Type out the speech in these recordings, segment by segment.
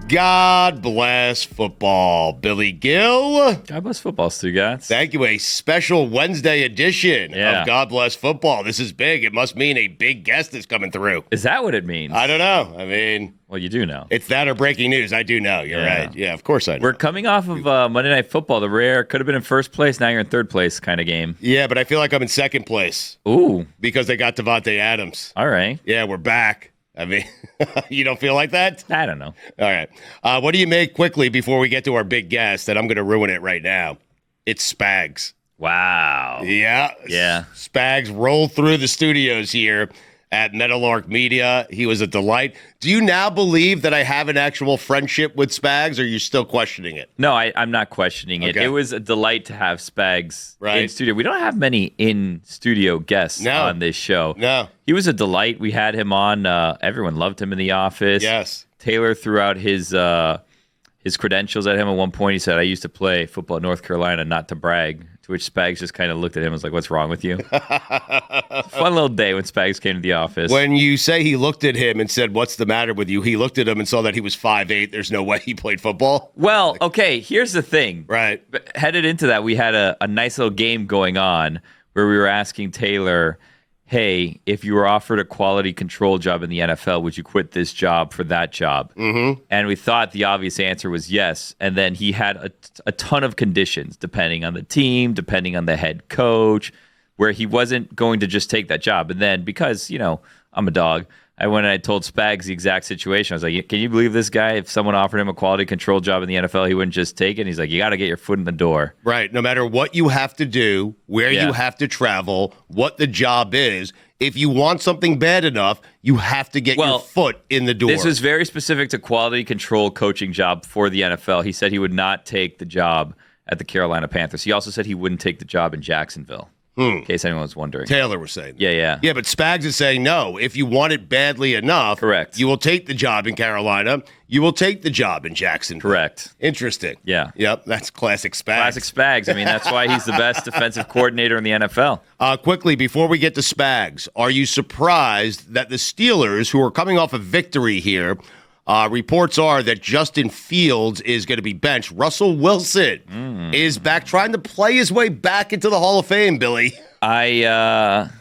God bless football, Billy Gill. God bless football, Stugotz. Thank you. A special Wednesday edition of God bless football. This is big. It must mean a big guest is coming through. Is that what it means? I don't know. I mean, well, you do know. It's that or breaking news. I do know. You're right. Yeah, of course I know. We're coming off of Monday Night Football, the rare could have been in first place, now you're in third place kind of game. Yeah, but I feel like I'm in second place. Ooh. Because they got Devontae Adams. All right. Yeah, we're back. I mean, you don't feel like that? I don't know. All right. What do you make quickly before we get to our big guest? And I'm going to ruin it right now. It's Spags. Wow. Yeah. Yeah. Spags rolled through the studios here at Meadowlark Media. He was a delight. Do you now believe that I have an actual friendship with Spags, or are you still questioning it? No, I'm not questioning it. It was a delight to have Spags in studio. We don't have many in-studio guests on this show. No. He was a delight. We had him on. Everyone loved him in the office. Yes. Taylor threw out his credentials at him at one point. He said, I used to play football in North Carolina, not to brag. To which Spags just kind of looked at him and was like, what's wrong with you? Fun little day when Spags came to the office. When you say he looked at him and said, what's the matter with you? He looked at him and saw that he was 5'8". There's no way he played football. Well, okay, here's the thing. Right. Headed into that, we had a nice little game going on where we were asking Taylor, hey, if you were offered a quality control job in the NFL, would you quit this job for that job? Mm-hmm. And we thought the obvious answer was yes. And then he had a ton of conditions, depending on the team, depending on the head coach, where he wasn't going to just take that job. And then because, I'm a dog, I went and I told Spags the exact situation. I was like, can you believe this guy? If someone offered him a quality control job in the NFL, he wouldn't just take it. And he's like, you got to get your foot in the door. Right. No matter what you have to do, where you have to travel, what the job is, if you want something bad enough, you have to get your foot in the door. This was very specific to quality control coaching job for the NFL. He said he would not take the job at the Carolina Panthers. He also said he wouldn't take the job in Jacksonville. In case anyone was wondering. Taylor was saying that. Yeah. Yeah, but Spags is saying, no, if you want it badly enough, correct, you will take the job in Carolina. You will take the job in Jacksonville. Correct. Interesting. Yeah. Yep, that's classic Spags. Classic Spags. I mean, that's why he's the best defensive coordinator in the NFL. Quickly, before we get to Spags, are you surprised that the Steelers, who are coming off a victory here, reports are that Justin Fields is going to be benched. Russell Wilson is back, trying to play his way back into the Hall of Fame, Billy. I'm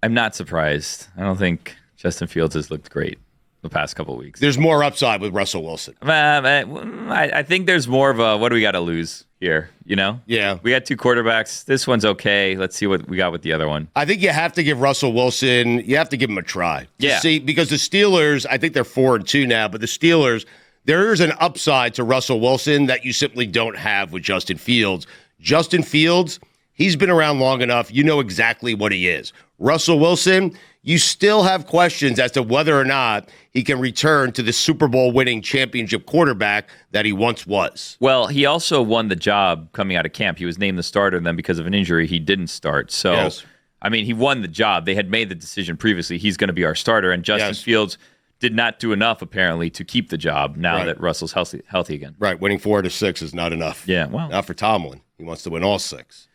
not surprised. I don't think Justin Fields has looked great the past couple of weeks. There's more upside with Russell Wilson. I think there's more of a, what do we got to lose here, Yeah. We got two quarterbacks. This one's okay. Let's see what we got with the other one. I think you have to give Russell Wilson, you have to give him a try. Yeah. See, because the Steelers, I think they're 4-2 now, but the Steelers, there is an upside to Russell Wilson that you simply don't have with Justin Fields. Justin Fields, he's been around long enough. You know exactly what he is. Russell Wilson, you still have questions as to whether or not he can return to the Super Bowl winning championship quarterback that he once was. Well, he also won the job coming out of camp. He was named the starter, and then because of an injury, he didn't start. So, yes. I mean, he won the job. They had made the decision previously. He's going to be our starter, and Justin Fields did not do enough, apparently, to keep the job now that Russell's healthy again. Right, winning 4 out of 6 is not enough. Yeah, well. Not for Tomlin. He wants to win all 6.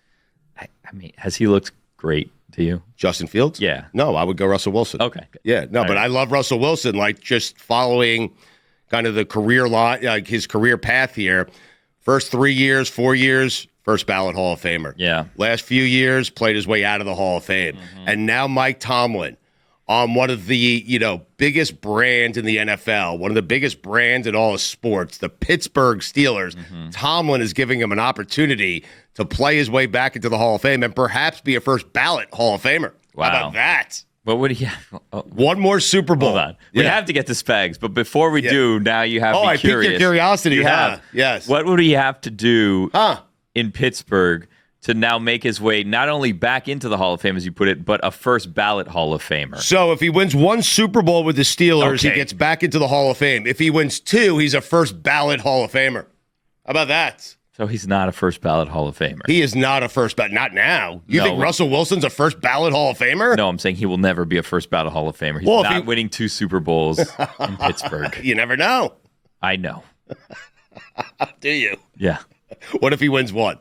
I mean, has he looked great to you? Justin Fields? Yeah. No, I would go Russell Wilson. Okay. Yeah, no, but I love Russell Wilson, like just following kind of the career line, like his career path here. First 3 years, 4 years, first ballot Hall of Famer. Yeah. Last few years, played his way out of the Hall of Fame. And now Mike Tomlin on one of the, biggest brands in the NFL, one of the biggest brands in all of sports, the Pittsburgh Steelers. Tomlin is giving him an opportunity to play his way back into the Hall of Fame and perhaps be a first ballot Hall of Famer. Wow. How about that? What would he have? One more Super Bowl. Hold on. We have to get to Spags, but before we do, now you have me curious. Oh, I piqued your curiosity. Yes. What would he have to do in Pittsburgh to now make his way not only back into the Hall of Fame, as you put it, but a first ballot Hall of Famer? So if he wins one Super Bowl with the Steelers, he gets back into the Hall of Fame. If he wins 2, he's a first ballot Hall of Famer. How about that? So he's not a first ballot Hall of Famer. He is not a first ballot. Not now. You think Russell Wilson's a first ballot Hall of Famer? No, I'm saying he will never be a first ballot Hall of Famer. He's not winning 2 Super Bowls in Pittsburgh. You never know. I know. Do you? Yeah. What if he wins 1?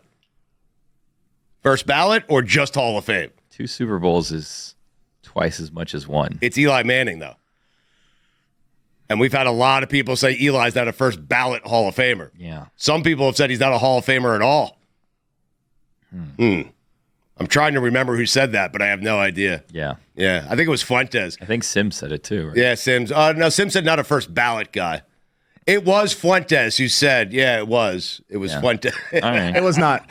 First ballot or just Hall of Fame? 2 Super Bowls is twice as much as 1. It's Eli Manning, though. And we've had a lot of people say Eli's not a first ballot Hall of Famer. Yeah. Some people have said he's not a Hall of Famer at all. I'm trying to remember who said that, but I have no idea. Yeah. Yeah, I think it was Fuentes. I think Sims said it too, right? Yeah, Sims. No, Sims said not a first ballot guy. It was Fuentes who said, yeah, it was. It was Fuentes. All right. It was not.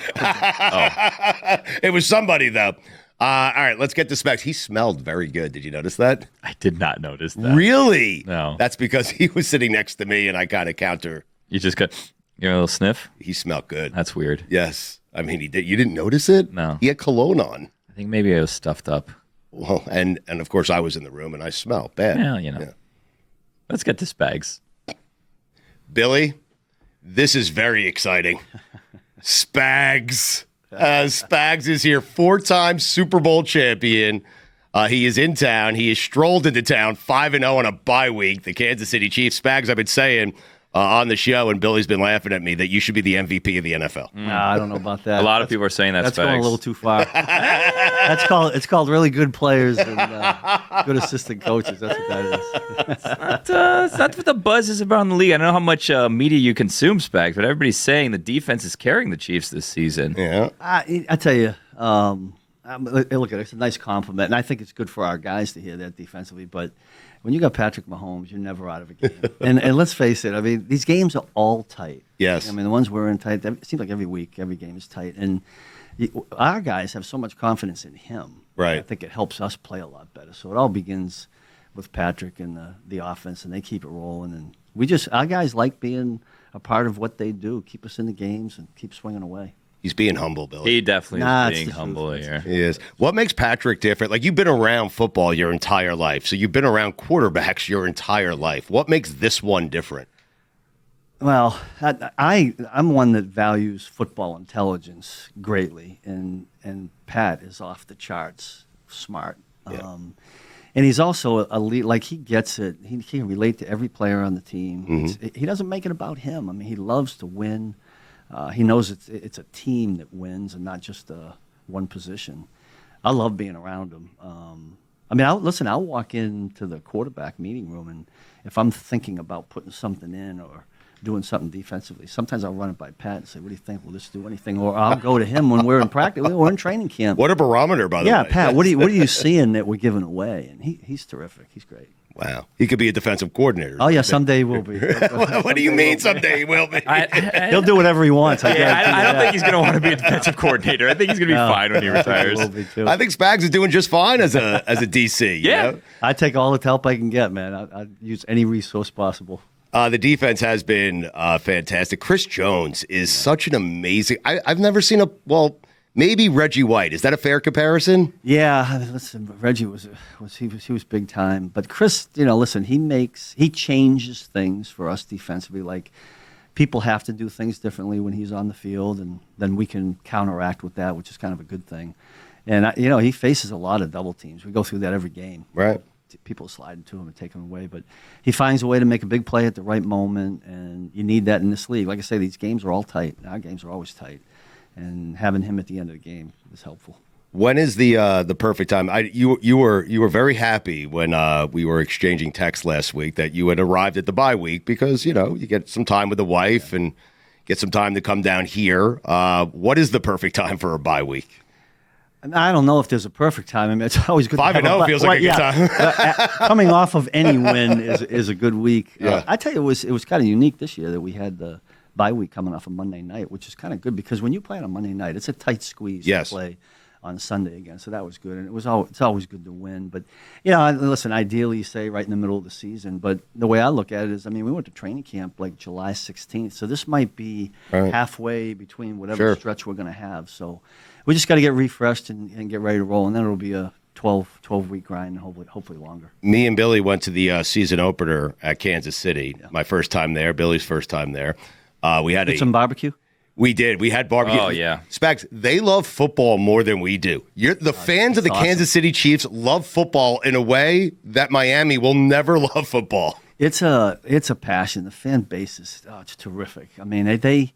It was somebody, though. All right, let's get to Spags. He smelled very good. Did you notice that? I did not notice that. Really? No. That's because he was sitting next to me, and I kind of counter. You just got a little sniff? He smelled good. That's weird. Yes. I mean, he did. You didn't notice it? No. He had cologne on. I think maybe I was stuffed up. Well, and of course, I was in the room, and I smelled bad. Well, Yeah. Let's get to Spags. Billy, this is very exciting. Spags. Spags is here, 4-time Super Bowl champion. He is in town. He is strolled into town, 5-0 on a bye week. The Kansas City Chiefs. Spags, I've been saying on the show, and Billy's been laughing at me, that you should be the MVP of the NFL. Nah, I don't know about that. A lot of people are saying That's Spags. going a little too far. It's called really good players and good assistant coaches. That's what that is. It's not what the buzz is about in the league. I don't know how much media you consume, Spags, but everybody's saying the defense is carrying the Chiefs this season. Yeah. I tell you, look at it. It's a nice compliment, and I think it's good for our guys to hear that defensively. But when you got Patrick Mahomes, you're never out of a game. and let's face it. I mean, these games are all tight. Yes. I mean, the ones we're in tight. It seems like every week, every game is tight, and our guys have so much confidence in him. Right. I think it helps us play a lot better. So it all begins with Patrick and the offense, and they keep it rolling. And our guys like being a part of what they do, keep us in the games and keep swinging away. He's being humble, Billy. He definitely Nah, is it's being the humble truth. here. He is. What makes Patrick different? Like, you've been around football your entire life, so you've been around quarterbacks your entire life. What makes this one different? Well, I'm one that values football intelligence greatly, and Pat is off the charts smart. Yeah. And he's also a lead, like he gets it. He can relate to every player on the team. Mm-hmm. He doesn't make it about him. I mean, he loves to win. He knows it's a team that wins and not just one position. I love being around him. I mean, I'll walk into the quarterback meeting room, and if I'm thinking about putting something in or doing something defensively, sometimes I'll run it by Pat and say, "What do you think? Will this do anything?" Or I'll go to him when we're in practice. We're in training camp. What a barometer, by the way. Yeah, Pat, what are you seeing that we're giving away? And he's terrific. He's great. Wow. He could be a defensive coordinator. Oh, yeah, someday he will be. What do you mean someday he will be? He'll do whatever he wants. I don't think he's going to want to be a defensive coordinator. I think he's going to be fine when he retires. He will be too. I think Spags is doing just fine as a DC. You Yeah. know? I take all the help I can get, man. I use any resource possible. The defense has been fantastic. Chris Jones is such an amazing. I've never seen maybe Reggie White. Is that a fair comparison? Yeah, listen, Reggie was big time, but Chris, listen, he changes things for us defensively. Like, people have to do things differently when he's on the field, and then we can counteract with that, which is kind of a good thing. And he faces a lot of double teams. We go through that every game. Right. People slide into him and take him away, but he finds a way to make a big play at the right moment, and you need that in this league. Like I say, these games are all tight. Our games are always tight, and having him at the end of the game is helpful. When is the perfect time? You were very happy when we were exchanging texts last week that you had arrived at the bye week because you get some time with the wife and get some time to come down here. What is the perfect time for a bye week? I don't know if there's a perfect time. I mean, it's always good. 5-0 feels like a good time. Coming off of any win is a good week. Yeah. I tell you, it was kind of unique this year that we had the bye week coming off a Monday night, which is kind of good because when you play on a Monday night, it's a tight squeeze Yes. to play on Sunday again. So that was good, and it's always good to win. But listen, ideally, you say right in the middle of the season. But the way I look at it is, I mean, we went to training camp like July 16th, so this might be halfway between whatever stretch we're going to have. So we just got to get refreshed and get ready to roll, and then it'll be a 12-week grind, and hopefully longer. Me and Billy went to the season opener at Kansas City. Yeah. My first time there, Billy's first time there. We had some barbecue. We did. We had barbecue. Oh, yeah. Spags, they love football more than we do. The fans of the Kansas City Chiefs love football in a way that Miami will never love football. It's a passion. The fan base is it's terrific. I mean, they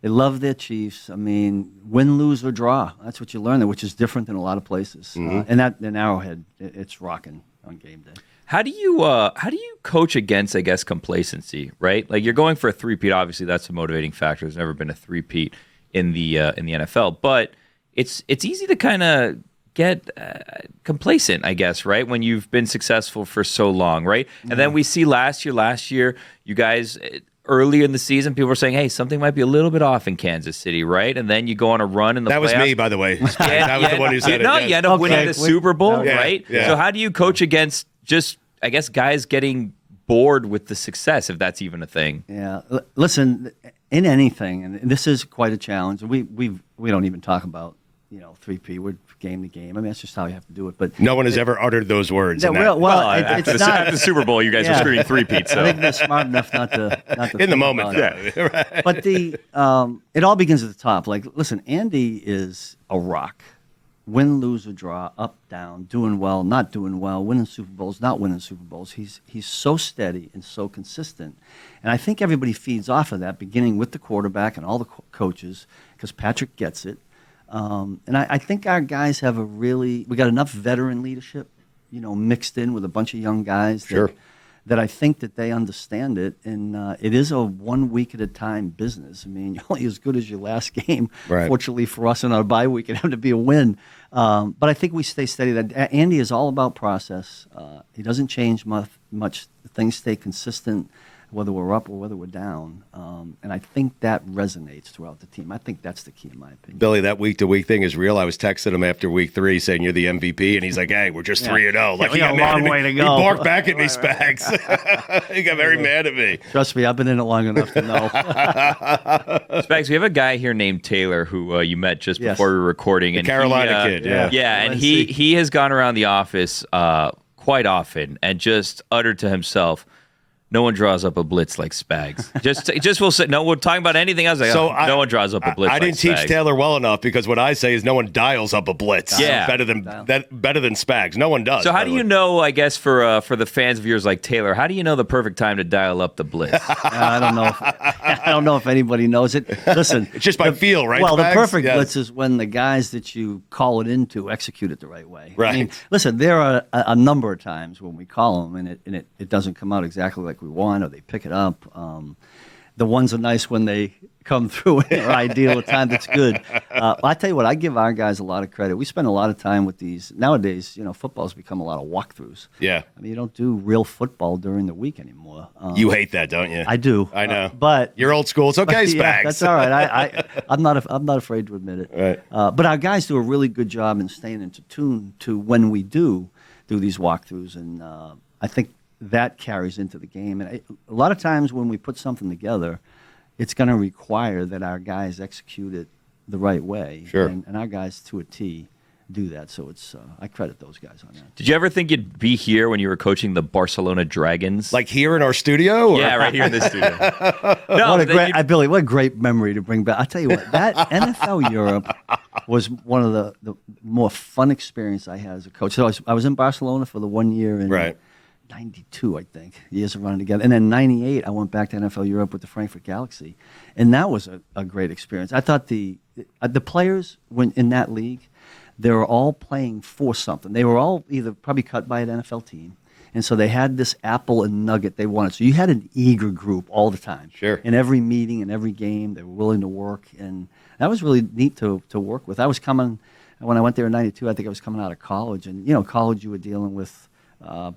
love their Chiefs. I mean, win, lose, or draw. That's what you learn there, which is different than a lot of places. Mm-hmm. And that in Arrowhead, it's rocking on game day. How do you coach against, I guess, complacency, right? Like you're going for a three-peat. Obviously, that's a motivating factor. There's never been a three-peat in the NFL, but it's easy to kind of get complacent, I guess, right? When you've been successful for so long, right? Mm-hmm. And then we see last year, you guys earlier in the season, people were saying, "Hey, something might be a little bit off in Kansas City," right? And then you go on a run in the That playoffs. Was me, by the way. That was the one who said it. No, you end up winning the Super Bowl, Yeah, right? yeah. So how do you coach against just, I guess, guys getting bored with the success, if that's even a thing? Yeah, listen, in anything, and this is quite a challenge. We don't even talk about 3P. We're game to game. I mean, that's just how you have to do it. But no one has ever uttered those words. Yeah, after it's not the Super Bowl. You guys were screaming three-peat. So I think they're smart enough not to in the moment. Right. But it all begins at the top. Like, listen, Andy is a rock. Win, lose, or draw, up, down, doing well, not doing well, winning Super Bowls, not winning Super Bowls. He's so steady and so consistent. And I think everybody feeds off of that, beginning with the quarterback and all the coaches, because Patrick gets it. And I think our guys have we got enough veteran leadership, mixed in with a bunch of young guys that I think that they understand it. And it is a 1 week at a time business. I mean, you're only as good as your last game. Right. Fortunately for us in our bye week, it happened to be a win. But I think we stay steady. That Andy is all about process. He doesn't change much. Things stay consistent, whether we're up or whether we're down. And I think that resonates throughout the team. I think that's the key, in my opinion. Billy, that week-to-week thing is real. I was texting him after week 3 saying you're the MVP, and he's like, "Hey, we're just 3-0." Like, we got a long way to go. He barked back at me, Spags. He got very mad at me. Trust me, I've been in it long enough to know. Spags, we have a guy here named Taylor who you met just before we were recording. The Carolina kid, Yeah, and he has gone around the office quite often and just uttered to himself, "No one draws up a blitz like Spags." Just will say, no, we're talking about anything else. Like, no one draws up a blitz. I didn't teach Taylor well enough, because what I say is no one dials up a blitz. Yeah, better than Spags. No one does. So how do you know? I guess for the fans of yours like Taylor, how do you know the perfect time to dial up the blitz? I don't know. I don't know if anybody knows it. Listen, it's just by feel, right? Well, Spags? the perfect blitz is when the guys that you call it into execute it the right way. Right. I mean, listen, there are a number of times when we call them and it doesn't come out exactly like we want, or they pick it up. The ones are nice when they come through in our ideal time. That's good. I tell you what, I give our guys a lot of credit. We spend a lot of time with these. Nowadays, football's become a lot of walkthroughs. Yeah. I mean, you don't do real football during the week anymore. You hate that, don't you? I do. I know. But you're old school. It's okay, Spags. Yeah, that's all right. I'm not afraid to admit it. Right. But our guys do a really good job in staying into tune to when we do these walkthroughs, and I think that carries into the game. And a lot of times when we put something together, it's going to require that our guys execute it the right way. Sure. And our guys to a T do that. So it's I credit those guys on that. Did you ever think you'd be here when you were coaching the Barcelona Dragons? Like here in our studio? Or? Yeah, right here in the studio. No, Billy, what a great memory to bring back. I'll tell you what, that NFL Europe was one of the more fun experience I had as a coach. So I was in Barcelona for the 1 year in Right. 92, I think, years of running together. And then 98, I went back to NFL Europe with the Frankfurt Galaxy. And that was a great experience. I thought the players when in that league, they were all playing for something. They were all either probably cut by an NFL team. And so they had this apple and nugget they wanted. So you had an eager group all the time. Sure. In every meeting, in every game, they were willing to work. And that was really neat to work with. I was coming, when I went there in 92, I think I was coming out of college. And, college you were dealing with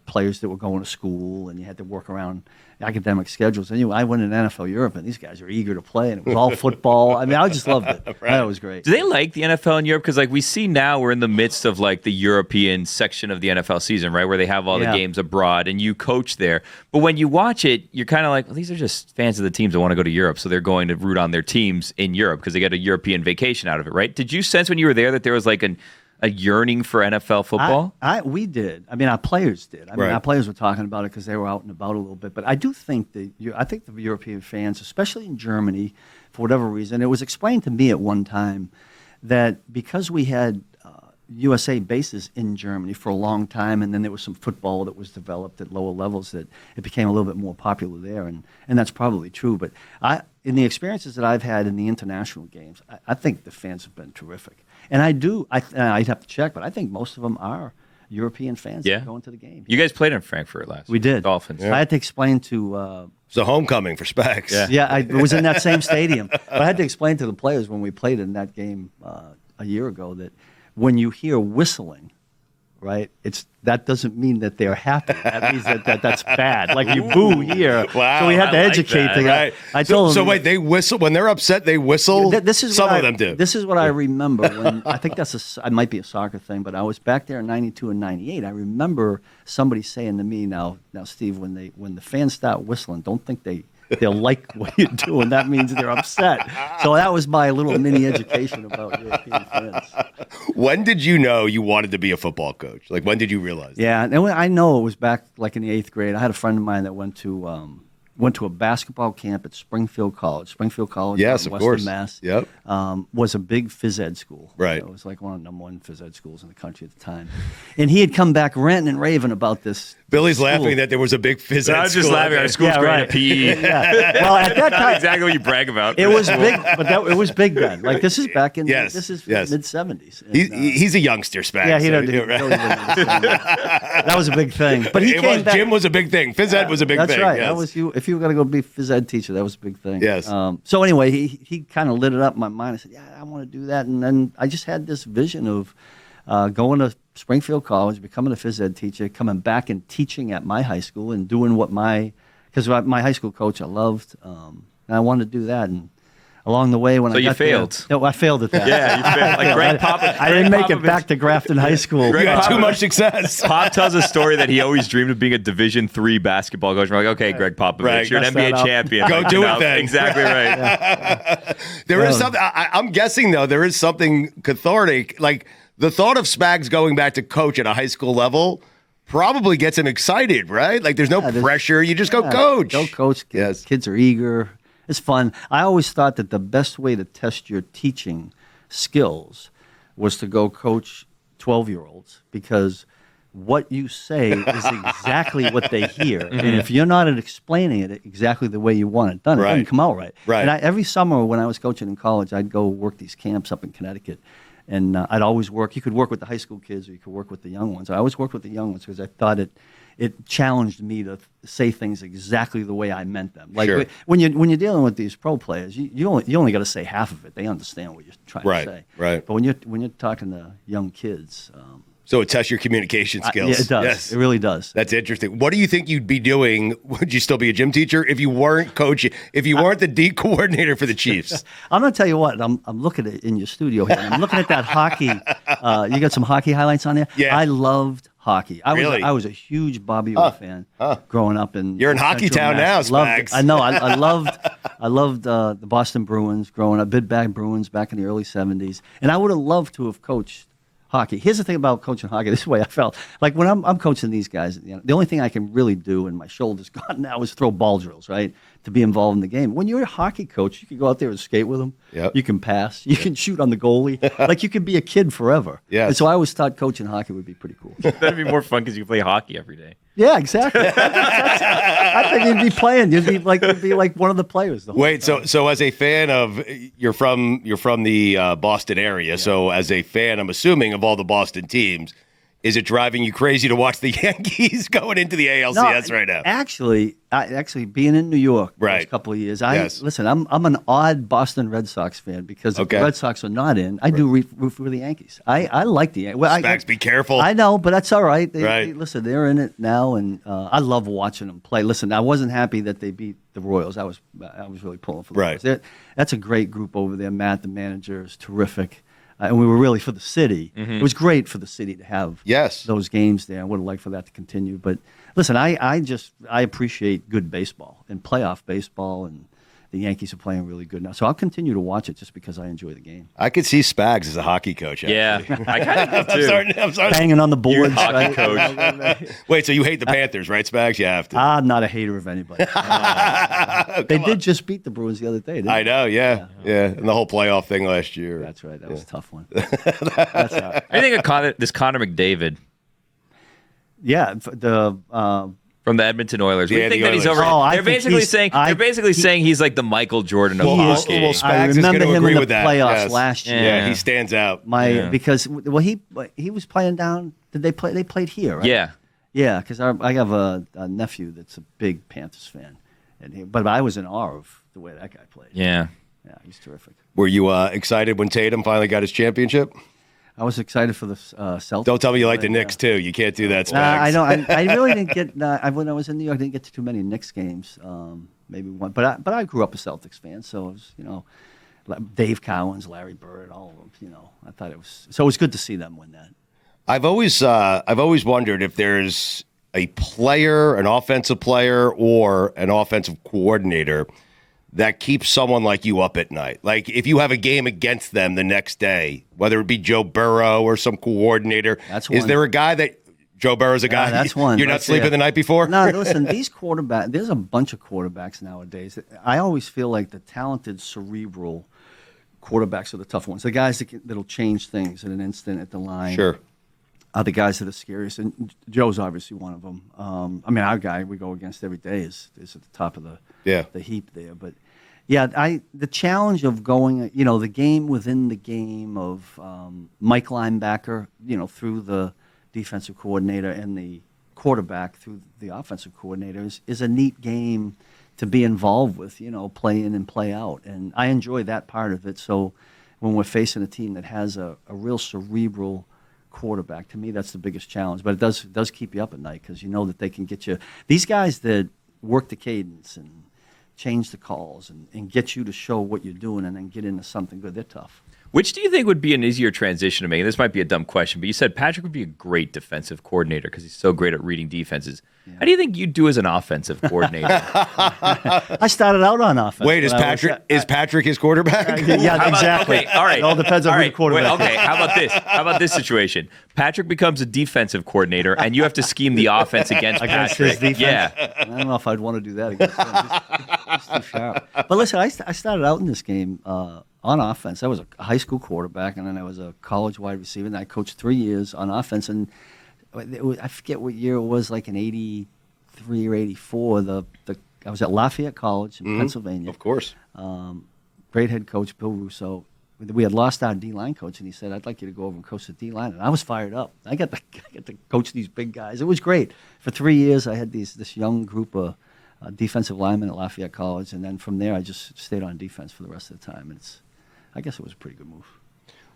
players that were going to school, and you had to work around academic schedules. And I went in NFL Europe, and these guys are eager to play, and it was all football. I mean, I just loved it. Right. That was great. Do they like the NFL in Europe? Because we see now we're in the midst of the European section of the NFL season, right, where they have all the games abroad, and you coach there. But when you watch it, you're kind of like, well, these are just fans of the teams that want to go to Europe, so they're going to root on their teams in Europe because they get a European vacation out of it, right? Did you sense when you were there that there was a yearning for NFL football? We did. I mean, our players did. I mean, Right. our players were talking about it because they were out and about a little bit. But I do think the European fans, especially in Germany, for whatever reason, it was explained to me at one time that because we had USA bases in Germany for a long time, and then there was some football that was developed at lower levels, that it became a little bit more popular there, and that's probably true. But in the experiences that I've had in the international games, I think the fans have been terrific. And I'd have to check, but I think most of them are European fans Yeah. going to the game. You guys played in Frankfurt last. We did. Dolphins. I had to explain to. It's a homecoming for Spags. Yeah. I was in that same stadium. But I had to explain to the players when we played in that game a year ago that when you hear whistling, right, that doesn't mean that they're happy. That means that's bad. Like you boo here. Wow, so we had to I like educate that. the guy. Right. I told them. So wait, they whistle when they're upset. They whistle. This is Some what of them do. This is what I remember when I think it might be a soccer thing, but I was back there in '92 and '98. I remember somebody saying to me, "Now, Steve, when the fans start whistling, don't think they'll like what you're doing. That means they're upset." So that was my little mini education about European fans. When did you know you wanted to be a football coach? Like, when did you realize that? Yeah, and I know it was back like in the 8th grade. I had a friend of mine that went to a basketball camp at Springfield College. Springfield College, Yes, in of Western course. Mass. Yep. Was a big phys ed school. Right. It was like one of the #1 phys ed schools in the country at the time. And he had come back ranting and raving about this. Billy's school. laughing that there was a big phys ed I was just school laughing. out Our there. school's Yeah, great right. at PE. Yeah. Well, at that Not time, exactly what you brag about. it was big, but it was big then. Like this is back in Yes, this is yes. mid '70s. He's a youngster, Spags. Yeah, he so, doesn't. you're right. Really understand that. That was a big thing. But he It came was, back. gym was a big thing. Phys ed was a big That's thing. right. Yes. That was you. If you were going to go be phys ed teacher, that was a big thing. Yes. So anyway, he kind of lit it up in my mind. I said, "Yeah, I want to do that." And then I just had this vision of going to Springfield College, becoming a phys ed teacher, coming back and teaching at my high school, and doing what because my high school coach I loved, and I wanted to do that. And along the way, when So I you got failed. there, no, I failed at that. Yeah, you failed. Like Greg Popovich. I didn't make it Popovich- back to Grafton High School. Greg You had too Popovich- much success. Pop tells a story that he always dreamed of being a Division III basketball coach. We're like, okay, Greg Popovich, Right. you're an Messed that NBA up. champion. Go Like, do you it know, then. Exactly right. There is something. I'm guessing though. There is something cathartic. Like the thought of Spags going back to coach at a high school level probably gets him excited, right? Like there's no pressure. You just go coach. Go coach. Yes. Kids are eager. It's fun. I always thought that the best way to test your teaching skills was to go coach 12-year-olds because what you say is exactly what they hear. And if you're not explaining it exactly the way you want it done, it Right. doesn't come out right. Right. And every summer when I was coaching in college, I'd go work these camps up in Connecticut. And I'd always work. You could work with the high school kids or you could work with the young ones. I always worked with the young ones because I thought it challenged me to say things exactly the way I meant them. Like Sure. when you're dealing with these pro players, you only got to say half of it. They understand what you're trying Right, to say. right. But when you're talking to young kids, So it tests your communication skills. yeah, it does. Yes. It really does. That's interesting. What do you think you'd be doing? Would you still be a gym teacher if you weren't coaching? If you weren't the D coordinator for the Chiefs? I'm gonna tell you what. I'm looking at in your studio here. And I'm looking at that hockey. You got some hockey highlights on there. Yeah. I loved hockey. Really? I was a huge Bobby Orr fan growing up in. You're in hockey Central town Mass. now, Loved Spags. it. I know. I loved the Boston Bruins growing up. Big Bag Bruins back in the early '70s, and I would have loved to have coached hockey. Here's the thing about coaching hockey. This is the way I felt. Like when I'm coaching these guys, the only thing I can really do, and my shoulder's gone now, is throw ball drills, right? To be involved in the game. When you're a hockey coach, you can go out there and skate with them. Yep. You can pass. You can shoot on the goalie. Like you could be a kid forever. Yes. And so I always thought coaching hockey would be pretty cool. That'd be more fun because you play hockey every day. Yeah, exactly. I think you'd be playing. You'd be like one of the players. The whole Wait, time. so as a fan of you're from the Boston area, so as a fan, I'm assuming of all the Boston teams, is it driving you crazy to watch the Yankees going into the ALCS right now? Actually, being in New York the Right. last couple of years, Yes. listen. I'm an odd Boston Red Sox fan because if Okay. the Red Sox are not in, I do root for the Yankees. I like the Yankees. Well, Spags, be careful. I know, but that's all right. Right. Listen, they're in it now, and I love watching them play. Listen, I wasn't happy that they beat the Royals. I was really pulling for the Right. Royals. That's a great group over there. Matt, the manager, is terrific. And we were really for the city. It was great for the city to have Yes. those games there. I would have liked for that to continue. But listen, I appreciate good baseball and playoff baseball, and the Yankees are playing really good now. So I'll continue to watch it just because I enjoy the game. I could see Spags as a hockey coach. Actually. Yeah, I kind of do too. I'm sorry. Banging on the boards. hockey right? coach. Wait, so you hate the Panthers, right, Spags? You have to. I'm not a hater of anybody. They did just beat the Bruins the other day, didn't they? I know, yeah. And the whole playoff thing last year. That's right. That was a tough one. That's all right. I think of this Connor McDavid. Yeah, From the Edmonton Oilers. Yeah, We think the that he's Oilers. over. I they're think basically saying saying he's like the Michael Jordan of hockey. Spags I is remember gonna him agree in the with that. playoffs Yes. last year. Yeah, he stands out. Because he was playing down. Did they play? They played here, right? Yeah. Yeah, because I have a nephew that's a big Panthers fan, but I was in awe of the way that guy played. Yeah. Yeah, he's terrific. Were you excited when Tatum finally got his championship? I was excited for the Celtics. Don't tell me you like the Knicks too. You can't do that, Spags. I don't. I really didn't get. When I was in New York, I didn't get to too many Knicks games. Maybe one, but I grew up a Celtics fan, so it was, Dave Cowens, Larry Bird, all of them. I thought it was good to see them win that. I've always wondered if there's a player, an offensive player, or an offensive coordinator that keeps someone like you up at night. Like if you have a game against them the next day, whether it be Joe Burrow or some coordinator, is there a guy that Joe Burrow's a guy? That's one. You're not sleeping the night before? No, listen, these quarterbacks, there's a bunch of quarterbacks nowadays. I always feel like the talented, cerebral quarterbacks are the tough ones. The guys that'll change things in an instant at the line. Sure. Are the guys that are scariest. And Joe's obviously one of them. Our guy we go against every day is at the top of the heap there. But, yeah, the challenge of going, the game within the game of Mike linebacker, through the defensive coordinator and the quarterback through the offensive coordinator is a neat game to be involved with, play in and play out. And I enjoy that part of it. So when we're facing a team that has a real cerebral quarterback, to me that's the biggest challenge. But it does keep you up at night because you know that they can get you. These guys that work the cadence and change the calls and get you to show what you're doing and then get into something good, they're tough. Which do you think would be an easier transition to make? And this might be a dumb question, but you said Patrick would be a great defensive coordinator because he's so great at reading defenses. Yeah. How do you think you'd do as an offensive coordinator? I started out on offense. Wait, is Patrick his quarterback? Yeah, exactly. Okay, all right. It all depends on who the quarterback is. Okay, how about this? How about this situation? Patrick becomes a defensive coordinator, and you have to scheme the offense against Patrick. His defense? Yeah. I don't know if I'd want to do that against him. He's too sharp. But listen, I started out in this game on offense. I was a high school quarterback, and then I was a college wide receiver, and I coached 3 years on offense. And I forget what year it was, like in 83 or 84. I was at Lafayette College in Pennsylvania. Of course. Great head coach, Bill Russo. We had lost our D-line coach, and he said, I'd like you to go over and coach the D-line. And I was fired up. I got to coach these big guys. It was great. For 3 years, I had this young group of defensive linemen at Lafayette College, and then from there, I just stayed on defense for the rest of the time. I guess it was a pretty good move.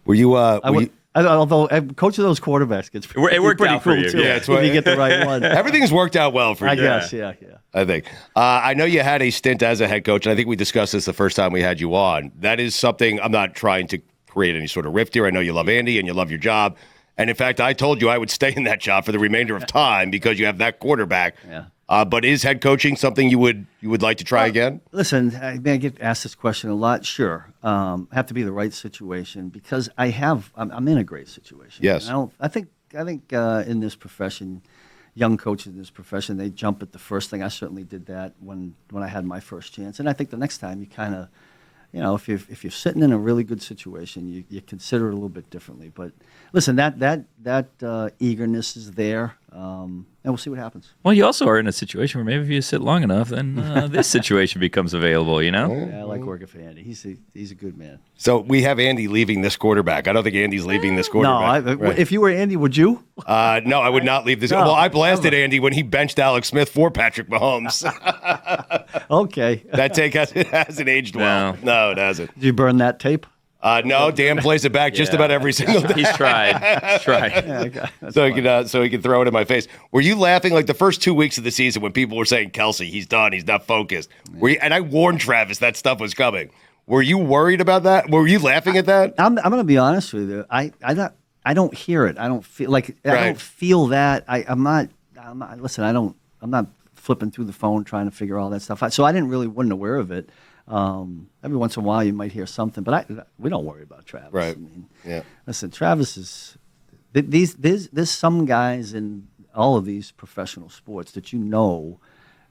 Were you? Although coaching those quarterbacks gets it worked pretty out for cool you. too. Yeah, if you get the right one. Everything's worked out well for you. I guess, yeah. I think. I know you had a stint as a head coach, and I think we discussed this the first time we had you on. That is something, I'm not trying to create any sort of rift here. I know you love Andy and you love your job. And in fact, I told you I would stay in that job for the remainder of time because you have that quarterback. Yeah. But is head coaching something you would like to try again? Listen, I get asked this question a lot. Sure, have to be the right situation because I'm in a great situation. Yes, I think in this profession, young coaches in this profession, they jump at the first thing. I certainly did that when I had my first chance, and I think the next time you kind of, if you're sitting in a really good situation, you consider it a little bit differently. But listen, that eagerness is there. And we'll see what happens. Well, you also are in a situation where maybe if you sit long enough, then this situation becomes available, Yeah, I like working for Andy. He's a good man. So we have Andy leaving this quarterback. I don't think Andy's leaving this quarterback. No, right. If you were Andy, would you? No, I would not leave this. No, well, I blasted Andy when he benched Alex Smith for Patrick Mahomes. Okay. That take hasn't aged well. No, it hasn't. Did you burn that tape? No, Dan plays it back just about every single day. He's tried. Yeah, okay. So he can throw it in my face. Were you laughing like the first 2 weeks of the season when people were saying Kelce, he's done, he's not focused? And I warned Travis that stuff was coming. Were you worried about that? Were you laughing at that? I'm going to be honest with you. I don't hear it. I don't feel like I don't feel that. I'm not. Listen, I'm not flipping through the phone trying to figure all that stuff out. So I wasn't aware of it. Every once in a while you might hear something, but we don't worry about Travis. Right. I mean, yeah. Listen, Travis is there's some guys in all of these professional sports that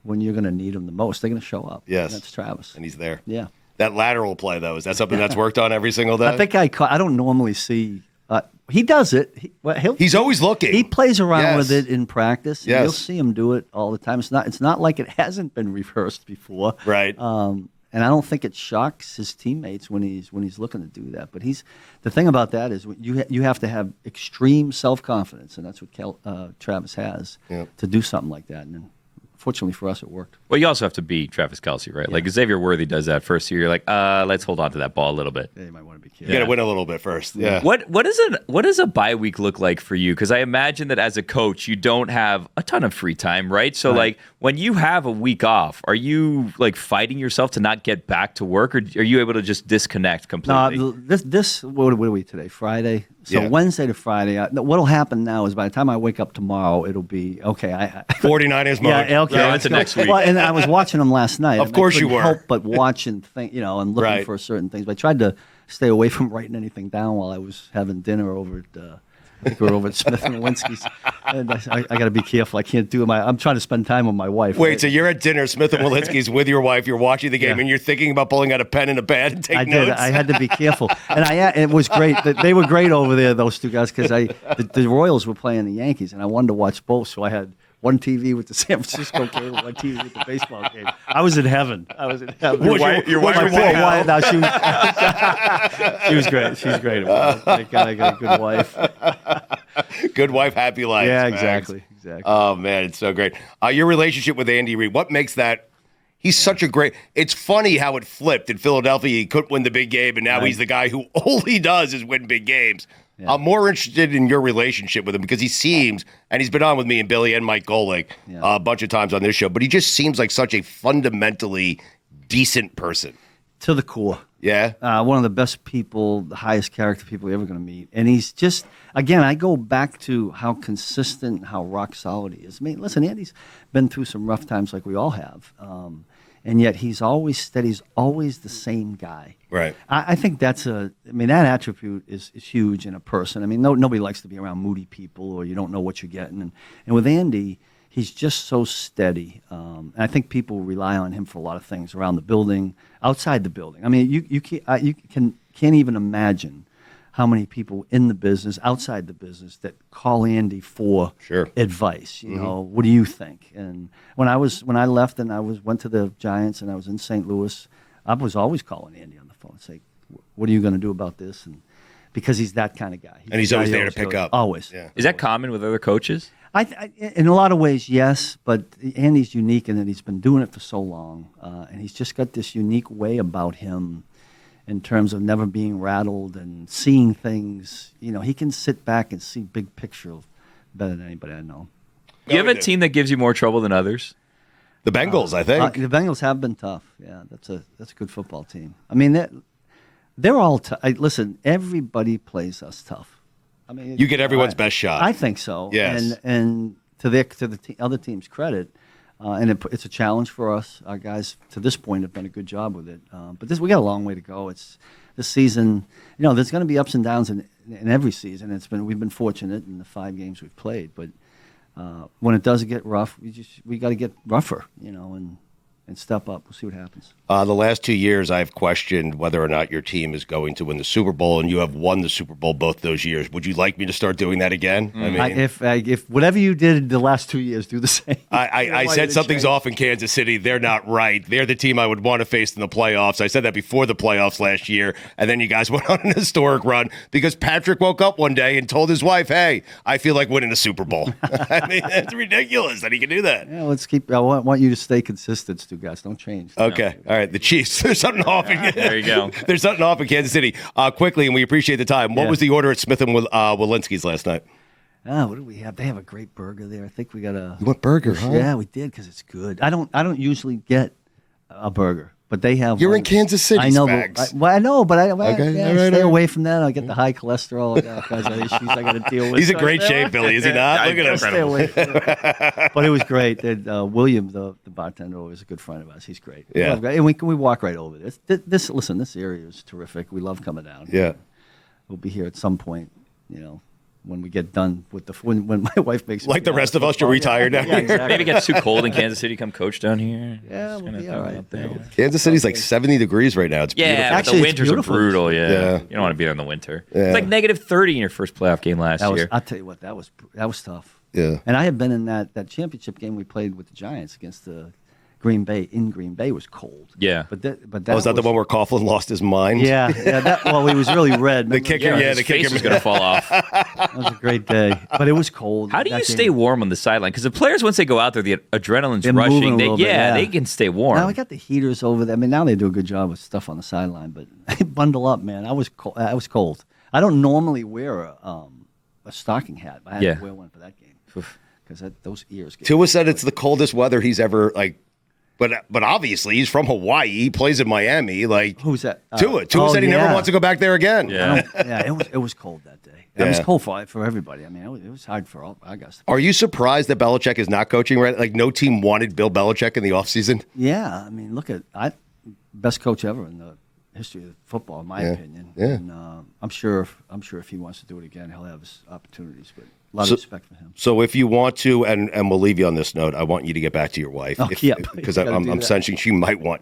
when you're going to need them the most, they're going to show up. Yes. And that's Travis. And he's there. Yeah. That lateral play though, is that something that's worked on every single day? I think I don't normally see He does it. He's always looking. He plays around Yes. with it in practice. And Yes. You'll see him do it all the time. It's not like it hasn't been rehearsed before. Right. And I don't think it shocks his teammates when he's looking to do that. But the thing about that is you have to have extreme self-confidence, and that's what Travis has to do something like that. And fortunately for us, it worked. Well, you also have to be Travis Kelce, right? Like Xavier Worthy does that first year. You're like, let's hold on to that ball a little bit. Yeah, you might want to be careful. You got to win a little bit first. Yeah. What does a bye week look like for you? Because I imagine that as a coach, you don't have a ton of free time, right? So like when you have a week off, are you like fighting yourself to not get back to work, or are you able to just disconnect completely? No, what are we today? Friday. So Wednesday to Friday. What'll happen now is by the time I wake up tomorrow, it'll be okay. 49ers mode. Yeah, okay. Yeah, into next week. Well, and I was watching them last night. Of course you were. I couldn't help but watch and think, and looking for certain things. But I tried to stay away from writing anything down while I was having dinner over at. I think we were over at Smith and Walensky's. And I got to be careful. I can't do it. I'm trying to spend time with my wife. Wait, so you're at dinner, Smith and Walensky's with your wife. You're watching the game, and you're thinking about pulling out a pen and a pad and taking notes. I had to be careful, and it was great. They were great over there, those two guys, because the Royals were playing the Yankees, and I wanted to watch both, so I had one TV with the San Francisco game, and one TV with the baseball game. I was in heaven. Your wife was my wife. No, she was great. She's great. Thank God I got a good wife. Good wife, happy life. Yeah, Spags. exactly. Oh man, it's so great. Your relationship with Andy Reid, what makes that? He's such a great. It's funny how it flipped in Philadelphia. He couldn't win the big game, and now he's the guy who all he does is win big games. Yeah. I'm more interested in your relationship with him because he seems, and he's been on with me and Billy and Mike Golick a bunch of times on this show, but he just seems like such a fundamentally decent person. To the core. Yeah. One of the best people, the highest character people you're ever going to meet. And he's just, again, I go back to how consistent, how rock solid he is. I mean, listen, Andy's been through some rough times like we all have. And yet he's always steady. He's always the same guy. Right. I think that attribute is huge in a person. I mean, nobody likes to be around moody people or you don't know what you're getting. And with Andy, he's just so steady. And I think people rely on him for a lot of things around the building, outside the building. I mean, you can't even imagine how many people in the business, outside the business, that call Andy for advice. You know, what do you think? And when I left and went to the Giants and I was in St. Louis, I was always calling Andy on the phone and say, "What are you going to do about this?" And because he's that kind of guy, he's always there to pick up. Always. Yeah. Is that common with other coaches? In a lot of ways, yes, but Andy's unique in that he's been doing it for so long, and he's just got this unique way about him in terms of never being rattled and seeing things. You know, he can sit back and see big picture better than anybody I know. Do you have a team that gives you more trouble than others? The Bengals, I think. The Bengals have been tough. Yeah, that's a good football team. I mean, they're all tough. Listen, everybody plays us tough. I mean, you get everyone's best shot. I think so. Yes. And to the other team's credit, and it's a challenge for us. Our guys to this point have done a good job with it. But we got a long way to go. It's this season. You know, there's going to be ups and downs in every season. We've been fortunate in the 5 games we've played, but when it does get rough, we got to get rougher. You know, and step up. We'll see what happens. The last 2 years, I've questioned whether or not your team is going to win the Super Bowl, and you have won the Super Bowl both those years. Would you like me to start doing that again? I mean, if whatever you did the last 2 years, do the same. I said something's off in Kansas City. They're not right. They're the team I would want to face in the playoffs. I said that before the playoffs last year, and then you guys went on an historic run because Patrick woke up one day and told his wife, "Hey, I feel like winning a Super Bowl." I mean, it's ridiculous that he can do that. Yeah, let's keep. I want you to stay consistent, Stu. Guys, don't change. Okay, all right. The Chiefs. There's something off. There you go. There's something off in Kansas City. Quickly, and we appreciate the time. What was the order at Smith and Walensky's last night? What do we have? They have a great burger there. I think we got a. You want burger, huh? Yeah, we did because it's good. I don't usually get a burger, but they have. You're in Kansas City. I know. I know, but I stay away from that. I get the high cholesterol. I got all kinds of issues I got to deal with. He's in great shape, Billy. Is he not? Look at him. Stay away from it. But it was great. William, the bartender, is a good friend of ours. He's great. Yeah. And we walk right over this. Listen, this area is terrific. We love coming down. Yeah. We'll be here at some point. You know. when we get done with when my wife makes Like the rest of us, you're retired now. Yeah, exactly. Maybe it gets too cold in Kansas City. Come coach down here. Yeah, we'll be all right. Kansas City's like 70 degrees right now. It's beautiful. Yeah, but Actually, the it's winters are beautiful. brutal. Yeah. Yeah. You don't want to be there in the winter. Yeah. It's like negative 30 in your first playoff game last year. I'll tell you what, that was tough. Yeah. And I had been in that championship game we played with the Giants against the Green Bay. In Green Bay was cold. Yeah. But that Was that the one where Coughlin lost his mind? Yeah. Well, he was really red. The kicker, Remember? the His face kicker was going to fall off. That was a great day, but it was cold. How do you That stay game- warm on the sideline? Because the players, once they go out there, the adrenaline's They're moving rushing. a little bit, yeah. They can stay warm. Now we got the heaters over there. I mean, now they do a good job with stuff on the sideline, but bundle up, man. I was cold. I don't normally wear a stocking hat. I had Yeah. to wear one for that game because those ears get. Tua said it's the coldest weather he's ever like. But obviously he's from Hawaii. He plays in Miami. Like Who's that? Tua Oh, said he never yeah. wants to go back there again. Yeah. Yeah, it was cold that day. It was Yeah. cold for everybody. I mean, it was hard for all I guess. Are you surprised that Belichick is not coaching right? Like no team wanted Bill Belichick in the offseason? Yeah, I mean, look at best coach ever in the history of football, in my opinion. Yeah. And I'm sure if he wants to do it again, he'll have his opportunities. But a lot of respect for him. So if you want to, and we'll leave you on this note, I want you to get back to your wife. Oh, yeah, Because you gotta do I'm that. sensing she might want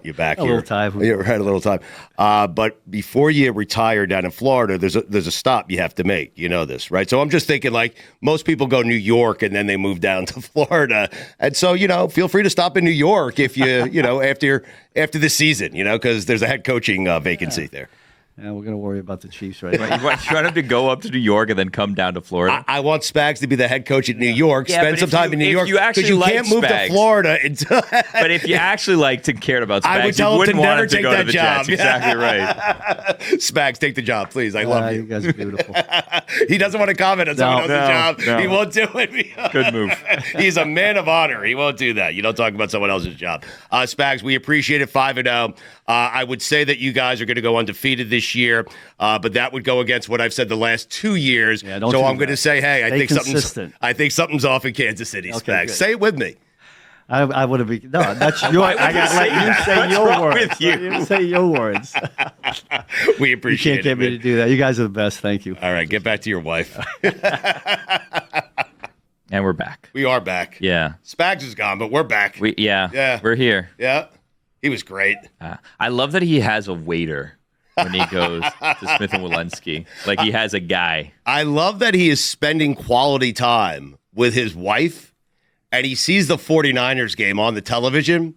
you back A here. little time. Yeah, right, a little time. But before you retire down in Florida, there's a stop you have to make. You know this, right? So I'm just thinking, like, most people go New York and then they move down to Florida. And so, feel free to stop in New York if you, after the season, because there's a head coaching vacancy there. Yeah, we're going to worry about the Chiefs right now. You want him to go up to New York and then come down to Florida? I want Spags to be the head coach at New York. Yeah, Spend but some if time you- in New if York you actually you like can't move Spags. to Florida until. But if you actually liked and cared about Spags, I would tell you him wouldn't to want never him to take go that to the job. Jets. Exactly right. Spags, take the job, please. I love you. You guys are beautiful. He doesn't want to comment on someone else's No, job. no. He won't do it. Good move. He's a man of honor. He won't do that. You don't talk about someone else's job. Spags, we appreciate it. 5-0. I would say that you guys are going to go undefeated this year, but that would go against what I've said the last 2 years. Yeah, don't so do I'm going to that. say, hey, Stay consistent. I think something's off in Kansas City. Okay, Spags, good. say it with me. I would have been. No, that's your. I got to let you say What's your wrong words. with you? Let you say your words. We You appreciate can't get it. me man. to do that. You guys are the best. Thank you. All right, get back to your wife. And we're back. We are back. Yeah. Spags is gone, but we're back. Yeah. We're here. Yeah. He was great. I love that he has a waiter when he goes to Smith and Walensky. Like he has a guy. I love that he is spending quality time with his wife and he sees the 49ers game on the television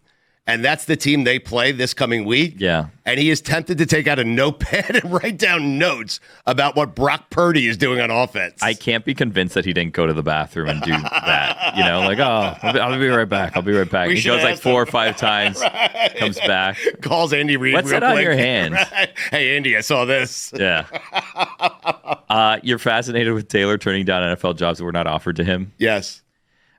and that's the team they play this coming week. Yeah. And he is tempted to take out a notepad and write down notes about what Brock Purdy is doing on offense. I can't be convinced that he didn't go to the bathroom and do that. Like, I'll be right back. I'll be right back. We He should goes like ask 4 or him. 5 times, comes back. Calls Andy Reid. What's real that on quick. your hands? Right. Hey, Andy, I saw this. Yeah. You're fascinated with Taylor turning down NFL jobs that were not offered to him. Yes.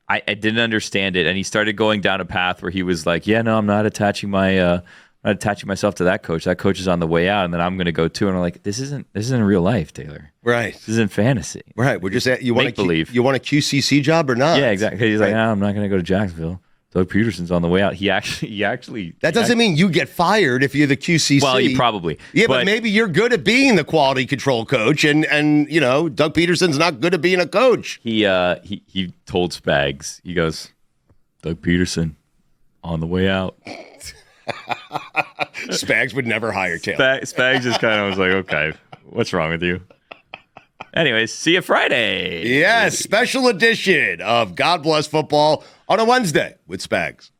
I didn't understand it, and he started going down a path where he was like, "Yeah, no, I'm not attaching myself to that coach. That coach is on the way out, and then I'm going to go too." And I'm like, "This isn't real life, Taylor. Right. This isn't fantasy." Right. We're just you want Make believe. You want a QCC job or not? Yeah, exactly. He's like, Right. "I'm not going to go to Jacksonville. Doug Peterson's on the way out." He actually. That doesn't mean you get fired if you're the QCC. Well, you probably. Yeah, but maybe you're good at being the quality control coach, and Doug Peterson's not good at being a coach. He told Spags, he goes, "Doug Peterson on the way out." Spags would never hire Taylor. Spags just kind of was like, "Okay, what's wrong with you?" Anyways, see you Friday. Yes, special edition of God Bless Football on a Wednesday with Spags.